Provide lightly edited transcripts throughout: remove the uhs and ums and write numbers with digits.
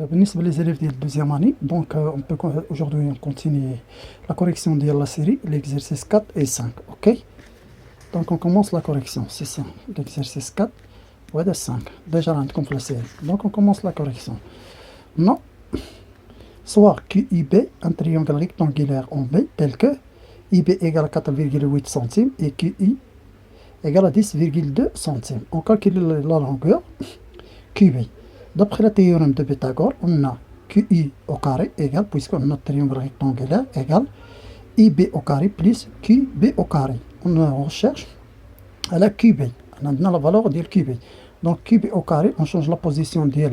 بالنسبة les élèves de deuxième année, donc aujourd'hui on continue la correction de la série, l'exercice 4 et 5, ok? Donc on commence la correction, c'est ça, l'exercice 4, ouais, de 5, déjà عندكم في la série. Donc on commence la correction. Non, soit QIB, un triangle rectangulaire en B, tel que IB égale à 4,8 centimes et QI égale à 10,2 centimes. On calcule la longueur QB. D'après le théorème de Pythagore, on a QI au carré égale, puisqu'on a notre triangle rectangulaire, égale IB au carré plus QB au carré. On recherche à la QB. On a la valeur de QB. Donc QB au carré, on change la position de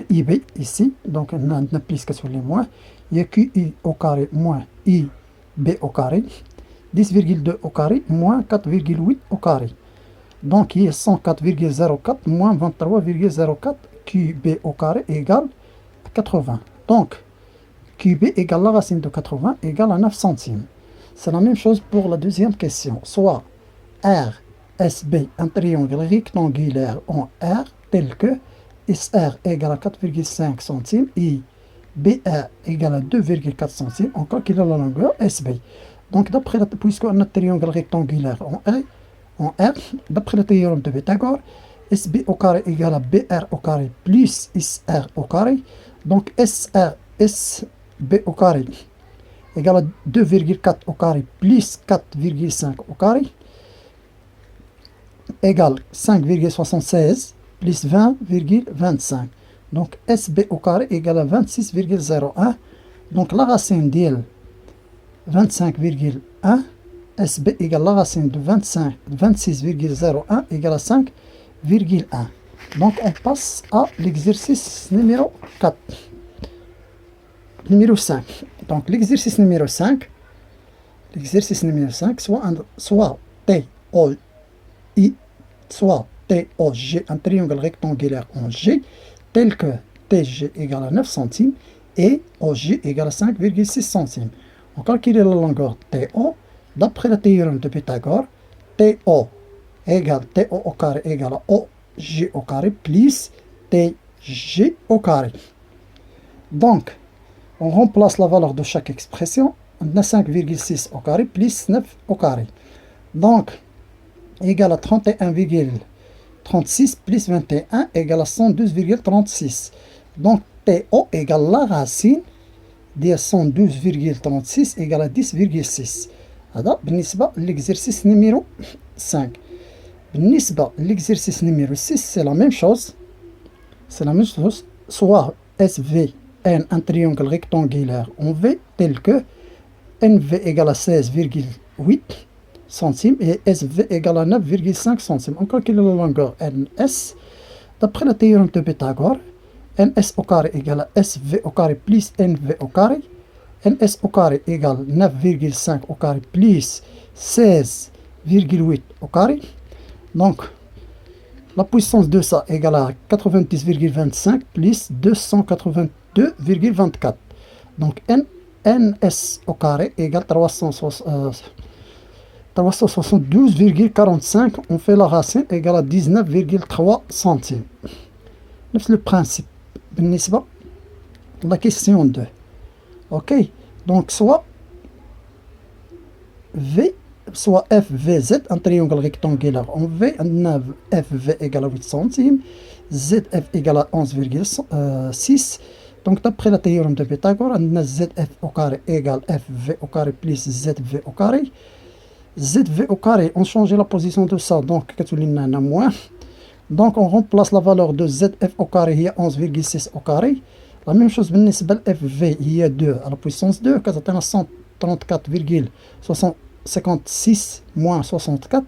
IB ici. Donc on a plus que sur les moins. Il y a QI au carré moins IB au carré. 10,2 au carré moins 4,8 au carré. Donc, il y a 104,04 moins 23,04 QB au carré égale 80. Donc, QB égale la racine de 80 égale à 9 centimes. C'est la même chose pour la deuxième question. Soit RSB, un triangle rectangulaire en R, tel que SR égale à 4,5 centimes et BR égale à 2,4 centimes. On calcule la longueur SB. Donc, puisqu'on a un triangle rectangulaire en R, d'après le théorème de Pythagore, SB au carré égale à BR au carré plus SR au carré. Donc SB au carré égale à 2,4 au carré plus 4,5 au carré égale 5,76 plus 20,25. Donc SB au carré égale à 26,01. Donc la racine d'elle 25,1. SB égale la racine de 26,01 égale à 5,1. Donc on passe à l'exercice numéro 4. Numéro 5. Donc l'exercice numéro 5, soit TOG, un triangle rectangulaire en G, tel que TG égale à 9 centimes et OG égale à 5,6 centimes. On calcule la longueur TO. D'après le théorème de Pythagore, TO au carré égale à OG au carré plus TG au carré. Donc, on remplace la valeur de chaque expression. On a 5,6 au carré plus 9 au carré. Donc, égale à 31,36 plus 21 égale à 112,36. Donc, TO égale la racine de 112,36 égale à 10,6. هذا بالنسبة l'exercice numéro 5. بالنسبة l'exercice numéro 6, c'est la même chose. Soit SVN, un triangle rectangulaire en V, tel que NV égale à 16,8 centimes et SV égale à 9,5 centimes. On calcule la longueur NS. D'après le théorème de Pythagore, NS au carré égale à SV au carré plus NV au carré. NS au carré égale 9,5 au carré plus 16,8 au carré. Donc, la puissance de ça égale à 90,25 plus 282,24. Donc, NS au carré égale 372,45. On fait la racine égale à 19,3 centimes. C'est le principe. La question 2. Ok, donc soit FVZ, un triangle rectangulaire en V, FV égale à 8 centimes, ZF égale à 11,6. Donc d'après le théorème de Pythagore, on a ZF au carré égale FV au carré plus ZV au carré. ZV au carré, on change la position de ça, donc moins. Donc on remplace la valeur de ZF au carré, il y a 11,6 au carré. La même chose بالنسبة FV, il y a 2 à la puissance 2, quand on a 134,56 moins 64,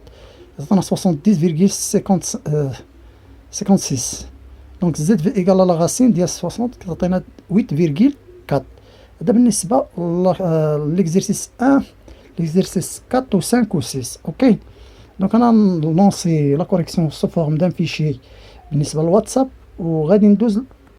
on a 70,56. Donc ZV égale à la racine de 60, quand on a 8,4. هذا بالنسبة l'exercice 1, l'exercice 4 ou 5 ou 6. Ok. Donc on a lancé la correction sous forme d'un fichier بالنسبة للواتساب وغادي ندوز